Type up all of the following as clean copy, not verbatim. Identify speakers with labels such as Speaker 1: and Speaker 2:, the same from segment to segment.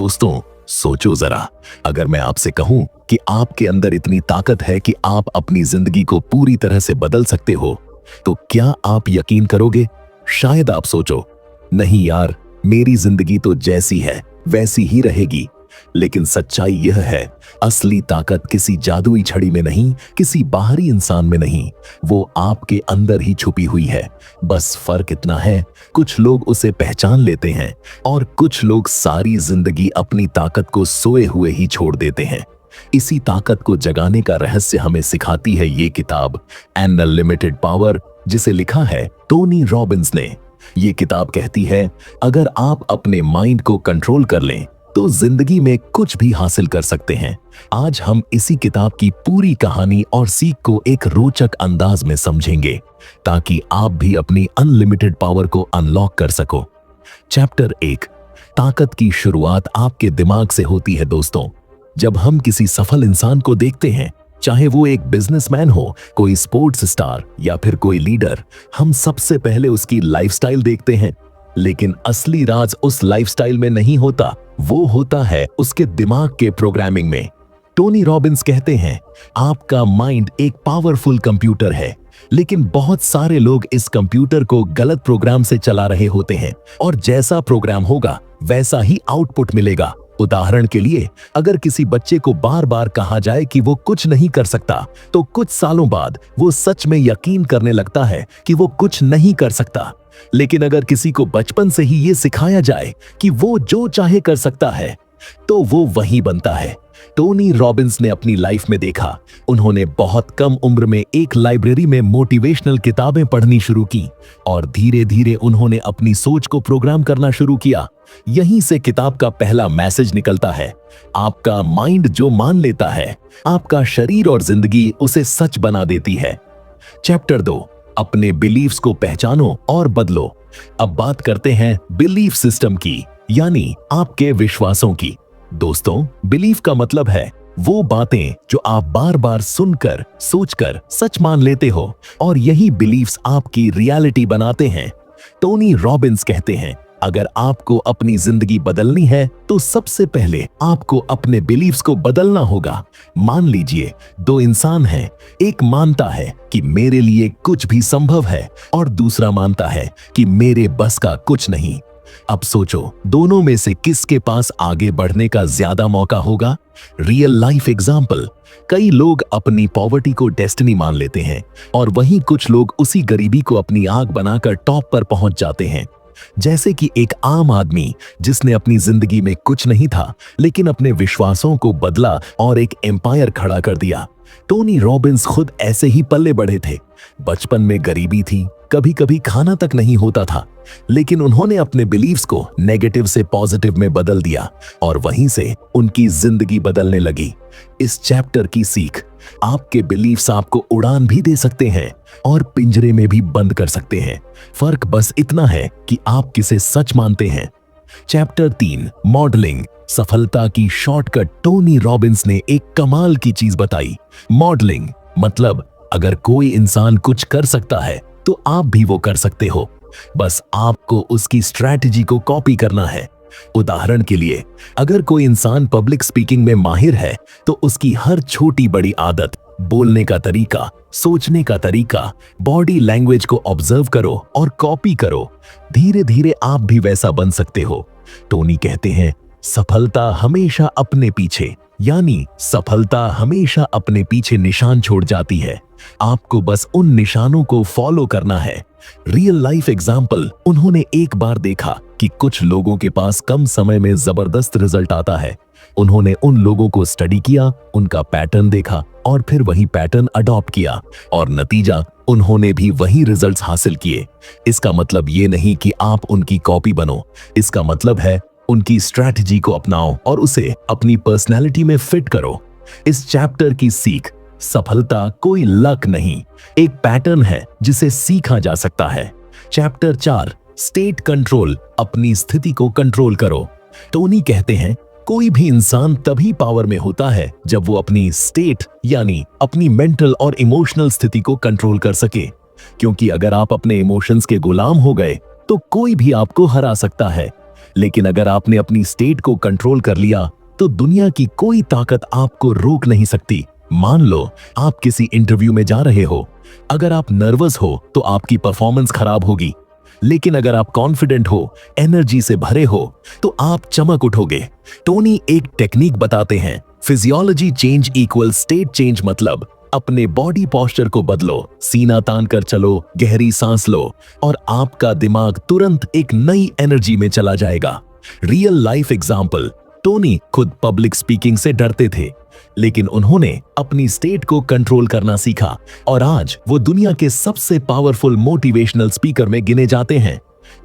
Speaker 1: दोस्तों, सोचो जरा, अगर मैं आपसे कहूं कि आपके अंदर इतनी ताकत है कि आप अपनी जिंदगी को पूरी तरह से बदल सकते हो, तो क्या आप यकीन करोगे? शायद आप सोचो, नहीं यार, मेरी जिंदगी तो जैसी है वैसी ही रहेगी। लेकिन सच्चाई यह है, असली ताकत किसी जादुई छड़ी में नहीं, किसी बाहरी इंसान में नहीं, वो आपके अंदर ही छुपी हुई है। बस फर्क इतना है, कुछ लोग उसे पहचान लेते हैं और कुछ लोग सारी जिंदगी अपनी ताकत को सोए हुए ही छोड़ देते हैं। इसी ताकत को जगाने का रहस्य हमें सिखाती है ये किताब, एन अनलिमिटेड पावर, जिसे लिखा है टोनी रॉबिन्स ने। ये किताब कहती है, अगर आप अपने माइंड को कंट्रोल कर लें तो जिंदगी में कुछ भी हासिल कर सकते हैं। आज हम इसी किताब की पूरी कहानी और सीख को एक रोचक अंदाज में समझेंगे, ताकि आप भी अपनी अनलिमिटेड पावर को अनलॉक कर सको। चैप्टर 1, ताकत की शुरुआत आपके दिमाग से होती है। दोस्तों, जब हम किसी सफल इंसान को देखते हैं, चाहे वो एक बिजनेसमैन हो, कोई स्पोर्ट्स स्टार या फिर कोई लीडर, हम सबसे पहले उसकी लाइफस्टाइल देखते हैं। लेकिन असली राज उस लाइफस्टाइल में नहीं होता, वो होता है उसके दिमाग के प्रोग्रामिंग में। टोनी रॉबिन्स कहते हैं, आपका माइंड एक पावरफुल कंप्यूटर है, लेकिन बहुत सारे लोग इस कंप्यूटर को गलत प्रोग्राम से चला रहे होते हैं और जैसा प्रोग्राम होगा वैसा ही आउटपुट मिलेगा। उदाहरण के लिए, अगर किसी बच्चे को बार बार कहा जाए कि वो कुछ नहीं कर सकता, तो कुछ सालों बाद वो सच में यकीन करने लगता है कि वो कुछ नहीं कर सकता। लेकिन अगर किसी को बचपन से ही ये सिखाया जाए कि वो जो चाहे कर सकता है, तो वो वही बनता है। टोनी रॉबिन्स ने अपनी लाइफ में देखा, उन्होंने बहुत कम उम्र में एक लाइब्रेरी में मोटिवेशनल किताबें पढ़नी शुरू की और धीरे धीरे उन्होंने अपनी सोच को प्रोग्राम करना शुरू किया। यहीं से किताब का पहला मैसेज निकलता है, आपका माइंड जो मान लेता है, आपका शरीर और जिंदगी उसे सच बना देती है। चैप्टर 2, अपने बिलीफ्स को पहचानो और बदलो। अब बात करते हैं बिलीफ सिस्टम की, यानी आपके विश्वासों की। दोस्तों, बिलीफ का मतलब है वो बातें जो आप बार बार सुनकर, सोचकर सच मान लेते हो, और यही बिलीफ्स आपकी रियलिटी बनाते हैं। टोनी रॉबिन्स कहते हैं, अगर आपको अपनी जिंदगी बदलनी है तो सबसे पहले आपको अपने बिलीफ्स को बदलना होगा। मान लीजिए, दो इंसान हैं, एक मानता है कि मेरे लिए कुछ भी संभव है और दूसरा मानता है कि मेरे बस का कुछ नहीं। अब सोचो, दोनों में से किसके पास आगे बढ़ने का ज्यादा मौका होगा? रियल लाइफ एग्जाम्पल, कई लोग अपनी पॉवर्टी को डेस्टिनी मान लेते हैं और वहीं कुछ लोग उसी गरीबी को अपनी आग बनाकर टॉप पर पहुंच जाते हैं। जैसे कि एक आम आदमी जिसने अपनी जिंदगी में कुछ नहीं था, लेकिन अपने विश्वासों को बदला और एक एम्पायर खड़ा कर दिया। टोनी रॉबिन्स खुद ऐसे ही पल्ले बढ़े थे। बचपन में गरीबी थी, कभी कभी खाना तक नहीं होता था, लेकिन उन्होंने अपने बिलीव्स को नेगेटिव से पॉजिटिव में बदल दिया और वहीं से उनकी जिंदगी बदलने लगी। इस चैप्टर की सीख, आपके बिलीव्स आपको उड़ान भी दे सकते हैं और पिंजरे में भी बंद कर सकते हैं। फर्क बस इतना है कि आप किसे सच मानते हैं। चैप्टर 3, मॉडलिंग, सफलता की शॉर्टकट। टोनी रॉबिन्स ने एक कमाल की चीज बताई। मॉडलिंग मतलब, अगर कोई इंसान कुछ कर सकता है तो आप भी वो कर सकते हो, बस आपको उसकी स्ट्रैटेजी को कॉपी करना है। उदाहरण के लिए, अगर कोई इंसान पब्लिक स्पीकिंग में माहिर है तो उसकी हर छोटी बड़ी आदत, बोलने का तरीका, सोचने का तरीका, बॉडी लैंग्वेज को ऑब्जर्व करो और कॉपी करो। धीरे धीरे आप भी वैसा बन सकते हो। टोनी कहते हैं, सफलता हमेशा अपने पीछे, यानी सफलता हमेशा अपने पीछे निशान छोड़ जाती है। आपको बस उन निशानों को फॉलो करना है। रियल लाइफ एग्जाम्पल, उन्होंने एक बार देखा कि कुछ लोगों के पास कम समय में जबरदस्त रिजल्ट आता है। उन्होंने उन लोगों को स्टडी किया, उनका पैटर्न देखा और फिर वही पैटर्न अडॉप्ट किया और नतीजा, उन्होंने भी वही रिजल्ट्स हासिल किए। इसका मतलब ये नहीं कि आप उनकी कॉपी बनो, इसका मतलब है उनकी स्ट्रैटेजी को अपनाओ और उसे अपनी पर्सनैलिटी में फिट करो। इस चैप्टर की सीख, सफलता कोई लक नहीं, एक पैटर्न है जिसे सीखा जा सकता है। चैप्टर 4, स्टेट कंट्रोल, अपनी स्थिति को कंट्रोल करो। टोनी कहते हैं, कोई भी इंसान तभी पावर में होता है जब वो अपनी स्टेट, यानी अपनी मेंटल और इमोशनल स्थिति को कंट्रोल कर सके, क्योंकि अगर आप अपने इमोशंस के गुलाम हो गए तो कोई भी आपको हरा सकता है। लेकिन अगर आपने अपनी स्टेट को कंट्रोल कर लिया तो दुनिया की कोई ताकत आपको रोक नहीं सकती। मान लो आप किसी इंटरव्यू में जा रहे हो। अगर आप नर्वस हो तो आपकी परफॉर्मेंस खराब होगी, लेकिन अगर आप कॉन्फिडेंट हो, एनर्जी से भरे हो, तो आप चमक उठोगे। टोनी एक टेक्निक बताते हैं, physiology change equal state change. मतलब अपने बॉडी पोस्चर को बदलो, सीना तान कर चलो, गहरी सांस लो और आपका दिमाग तुरंत एक नई एनर्जी में चला जाएगा। रियल लाइफ एग्जाम्पल, टोनी खुद पब्लिक स्पीकिंग से डरते थे, लेकिन उन्होंने अपनी स्टेट को कंट्रोल करना सीखा और आज वो दुनिया के सबसे पावरफुल मोटिवेशनल स्पीकर में गिने जाते हैं।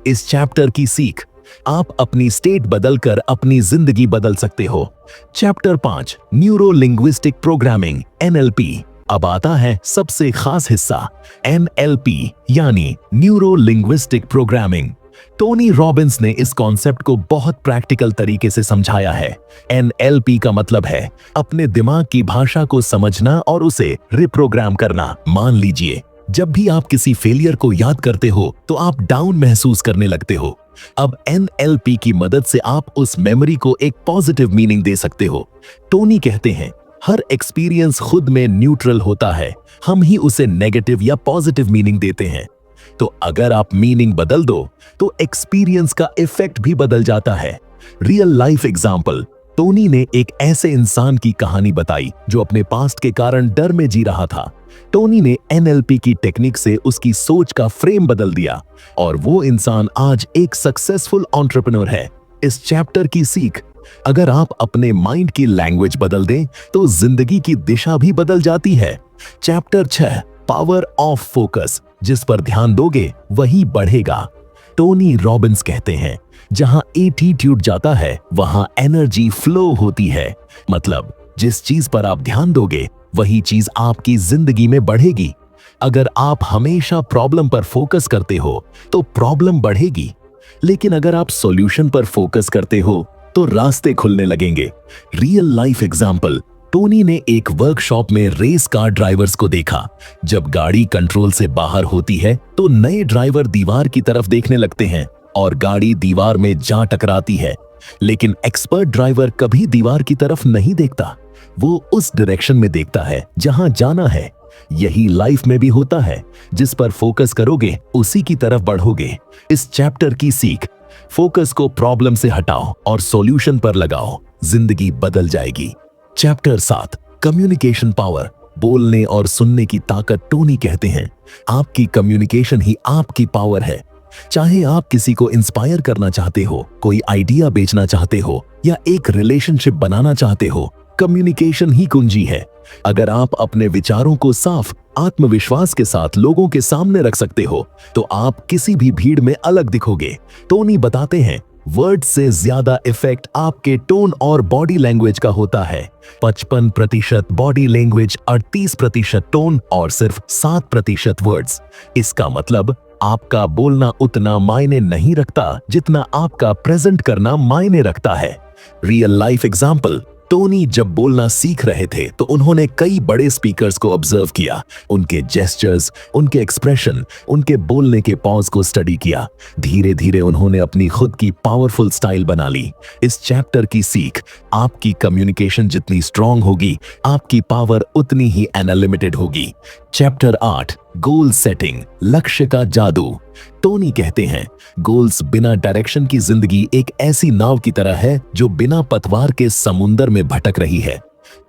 Speaker 1: इस चैप्टर की सीख, आप अपनी स्टेट बदलकर अपनी जिंदगी बदल सकते हो। Chapter 5, neuro linguistic programming NLP। अब आता है सबसे खास हिस्सा, NLP यानी neuro linguistic programming. Tony Robbins ने इस कॉन्सेप्ट को बहुत प्रैक्टिकल तरीके से समझाया है। NLP का मतलब है अपने दिमाग की भाषा को समझना और उसे रिप्रोग्राम करना। मान लीजिए जब भी आप किसी फेलियर को याद करते हो तो आप डाउन महसूस करने लगते हो। अब NLP की मदद से आप उस मेमोरी को एक पॉजिटिव मीनिंग दे सकते हो। टोनी कहते हैं हर एक्सपीरियंस खुद में न्यूट्रल होता है, हम ही उसे नेगेटिव या पॉजिटिव मीनिंग देते हैं। तो अगर आप मीनिंग बदल दो तो एक्सपीरियंस का इफेक्ट भी बदल जाता है। रियल लाइफ एग्जाम्पल, टोनी ने एक ऐसे इंसान की कहानी बताई जो अपने पास्ट के कारण डर में जी रहा था। टोनी ने NLP की टेक्निक से उसकी सोच का फ्रेम बदल दिया और वो इंसान आज एक सक्सेसफुल एंटरप्रेन्योर है। इस चैप्टर की सीख, अगर आप अपने माइंड की लैंग्वेज बदल दें तो जिंदगी की दिशा भी बदल जाती है। Chapter 6, power of focus. जिस पर ध्यान दोगे वही बढ़ेगा। टोनी रॉबिन्स कहते हैं जहां एटीट्यूड जाता है वहां एनर्जी फ्लो होती है। मतलब जिस चीज पर आप ध्यान दोगे वही चीज आपकी जिंदगी में बढ़ेगी। अगर आप हमेशा प्रॉब्लम पर फोकस करते हो तो प्रॉब्लम बढ़ेगी, लेकिन अगर आप सॉल्यूशन पर फोकस करते हो तो रास्ते खुलने लगेंगे। रियल लाइफ एग्जाम्पल, टोनी ने एक वर्कशॉप में रेस कार ड्राइवर्स को देखा। जब गाड़ी कंट्रोल से बाहर होती है तो नए ड्राइवर दीवार की तरफ देखने लगते हैं और गाड़ी दीवार में जा टकराती है, लेकिन एक्सपर्ट ड्राइवर कभी दीवार की तरफ नहीं देखता, वो उस डायरेक्शन में देखता है जहां जाना है। यही लाइफ में भी होता है, जिस पर फोकस करोगे उसी की तरफ बढ़ोगे। इस चैप्टर की सीख, फोकस को प्रॉब्लम से हटाओ और सॉल्यूशन पर लगाओ, जिंदगी बदल जाएगी। Chapter 7, communication power. बोलने और सुनने की ताकत। टोनी कहते हैं आपकी कम्युनिकेशन ही आपकी पावर है। चाहे आप किसी को इंस्पायर करना चाहते हो, कोई आइडिया बेचना चाहते हो या एक रिलेशनशिप बनाना चाहते हो, कम्युनिकेशन ही कुंजी है। अगर आप अपने विचारों को साफ, आत्मविश्वास के साथ लोगों के सामने रख सकते हो तो आप किसी भी भीड़ में अलग दिखोगे। टोनी बताते हैं वर्ड से ज्यादा इफेक्ट आपके टोन और बॉडी लैंग्वेज का होता है। 55% बॉडी लैंग्वेज, 38% टोन और सिर्फ 7% वर्ड्स। इसका मतलब आपका बोलना उतना मायने नहीं रखता जितना आपका प्रेजेंट करना मायने रखता है। रियल लाइफ एग्जाम्पल, टोनी जब बोलना सीख रहे थे तो उन्होंने कई बड़े स्पीकर्स को ऑब्जर्व किया, उनके जेस्चर्स, उनके एक्सप्रेशन, उनके बोलने के पॉज को स्टडी किया। धीरे धीरे उन्होंने अपनी खुद की पावरफुल स्टाइल बना ली। इस चैप्टर की सीख, आपकी कम्युनिकेशन जितनी स्ट्रांग होगी आपकी पावर उतनी ही अनलिमिटेड होगी। चैप्टर 8, गोल सेटिंग, लक्ष्य का जादू। टोनी कहते हैं गोल्स बिना डायरेक्शन की जिंदगी एक ऐसी नाव की तरह है जो बिना पतवार के समुंदर में भटक रही है।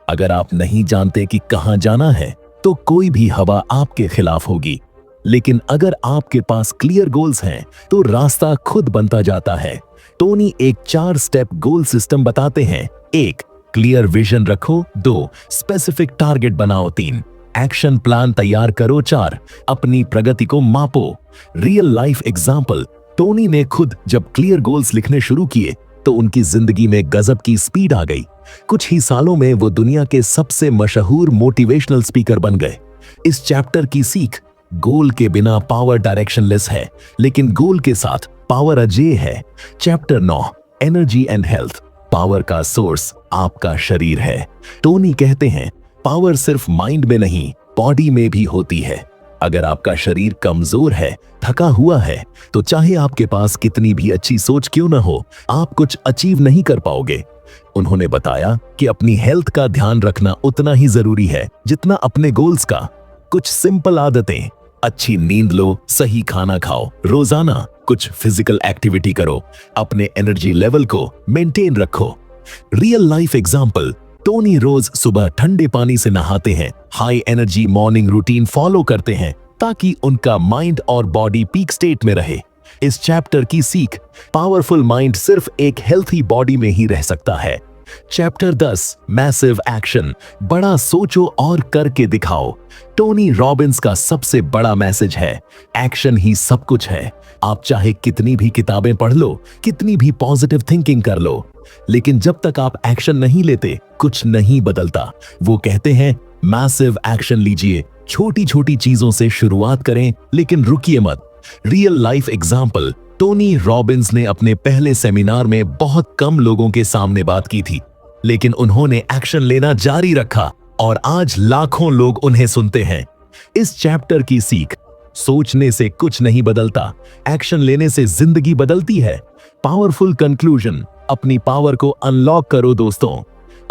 Speaker 1: अगर आप नहीं जानते कि कहां जाना है तो कोई भी हवा आपके खिलाफ होगी, लेकिन अगर आपके पास क्लियर गोल्स हैं तो रास्ता खुद बनता जाता है। टोनी एक 4 स्टेप गोल सिस्टम बताते हैं। 1, क्लियर विजन रखो। 2, स्पेसिफिक टारगेट बनाओ। 3, एक्शन प्लान तैयार करो। 4, अपनी प्रगति को मापो। रियल लाइफ एग्जाम्पल, टोनी ने खुद जब क्लियर गोल्स लिखने शुरू किए तो उनकी जिंदगी में गजब की स्पीड आ गई। कुछ ही सालों में वो दुनिया के सबसे मशहूर मोटिवेशनल स्पीकर बन गए। इस चैप्टर की सीख, गोल के बिना पावर डायरेक्शनलेस है, लेकिन गोल के साथ पावर अजेय है। Chapter 9, energy and health. Power का सोर्स आपका शरीर है। टोनी कहते हैं पावर सिर्फ माइंड में नहीं, बॉडी में भी होती है। अगर आपका शरीर कमजोर है, थका हुआ है, तो चाहे आपके पास कितनी भी अच्छी सोच क्यों न हो, आप कुछ अचीव नहीं कर पाओगे। उन्होंने बताया कि अपनी हेल्थ का ध्यान रखना उतना ही जरूरी है जितना अपने गोल्स का। कुछ सिंपल आदतें: अच्छी नींद लो, सही खाना खाओ, रोजाना कुछ फिजिकल एक्टिविटी करो, अपने एनर्जी लेवल को मेंटेन रखो। रियल लाइफ एग्जाम्पल: टोनी रोज सुबह ठंडे पानी से नहाते हैं, high energy morning routine follow करते हैं ताकि उनका माइंड और बॉडी पीक स्टेट में रहे। इस चैप्टर की सीख: पावरफुल माइंड सिर्फ एक हेल्थी बॉडी में ही रह सकता है। चैप्टर 10 मैसिव एक्शन: बड़ा सोचो और करके दिखाओ। टोनी रॉबिन्स का सबसे बड़ा मैसेज है, एक्शन ही सब कुछ है। आप चाहे कितनी भी किताबें पढ़ लो, कितनी भी पॉजिटिव थिंकिंग कर लो, लेकिन जब तक आप एक्शन नहीं लेते, कुछ नहीं बदलता। वो कहते हैं, मैसिव एक्शन लीजिए, छोटी छोटी चीजों से शुरुआत करें, लेकिन रुकिए मत। Real life example: Tony Robbins ने अपने पहले सेमिनार में बहुत कम लोगों के सामने बात की थी, लेकिन उन्होंने एक्शन लेना जारी रखा और आज लाखों लोग उन्हें सुनते हैं। इस चैप्टर की सीख: सोचने से कुछ नहीं बदलता, एक्शन लेने से जिंदगी बदलती है। पावरफुल कंक्लूजन: अपनी पावर को अनलॉक करो दोस्तों।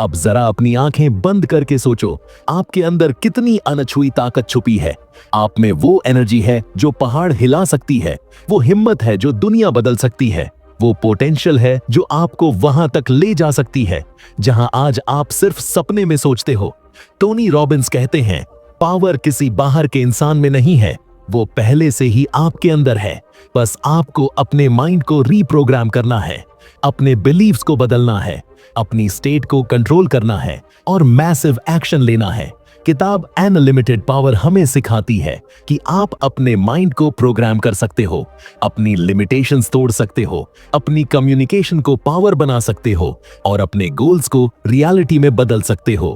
Speaker 1: अब जरा अपनी आंखें बंद करके सोचो, आपके अंदर कितनी अनछुई ताकत छुपी है। आप में वो एनर्जी है जो पहाड़ हिला सकती है, वो हिम्मत है जो दुनिया बदल सकती है, वो पोटेंशियल है जो आपको वहां तक ले जा सकती है जहां आज आप सिर्फ सपने में सोचते हो। टोनी रॉबिन्स कहते हैं, पावर किसी बाहर के इंसान में नहीं है, वो पहले से ही आपके अंदर है। बस आपको अपने माइंड को रीप्रोग्राम करना है, अपने बिलीव्स को बदलना है, अपनी स्टेट को कंट्रोल करना है और मैसिव एक्शन लेना है। किताब अनलिमिटेड पावर हमें सिखाती है कि आप अपने माइंड को प्रोग्राम कर सकते हो, अपनी लिमिटेशंस तोड़ सकते हो, अपनी कम्युनिकेशन को पावर बना सकते हो और अपने गोल्स को रियलिटी में बदल सकते हो।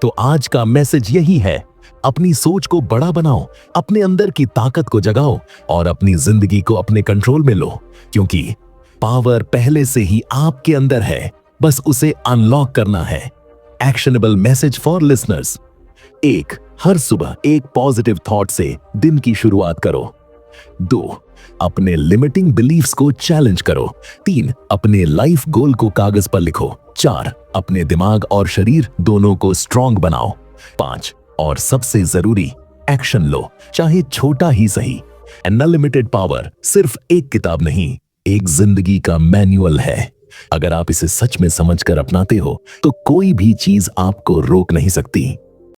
Speaker 1: तो आज का मैसेज यही है, अपनी सोच को बड़ा बनाओ, अपने अंदर की ताकत को जगाओ और अपनी जिंदगी को अपने कंट्रोल में लो, क्योंकि पावर पहले से ही आपके अंदर है, बस उसे अनलॉक करना है। Actionable message for listeners: 1. हर सुबह एक पॉजिटिव थॉट से दिन की शुरुआत करो। 2. अपने लिमिटिंग बिलीफ्स को चैलेंज करो। 3. अपने लाइफ गोल को कागज पर लिखो। 4. अपने दिमाग और शरीर दोनों को स्ट्रॉन्ग बनाओ। 5. और सबसे जरूरी, एक्शन लो, चाहे छोटा ही सही। अनलिमिटेड पावर सिर्फ एक किताब नहीं, एक जिंदगी का मैनुअल है। अगर आप इसे सच में समझकर अपनाते हो, तो कोई भी चीज आपको रोक नहीं सकती।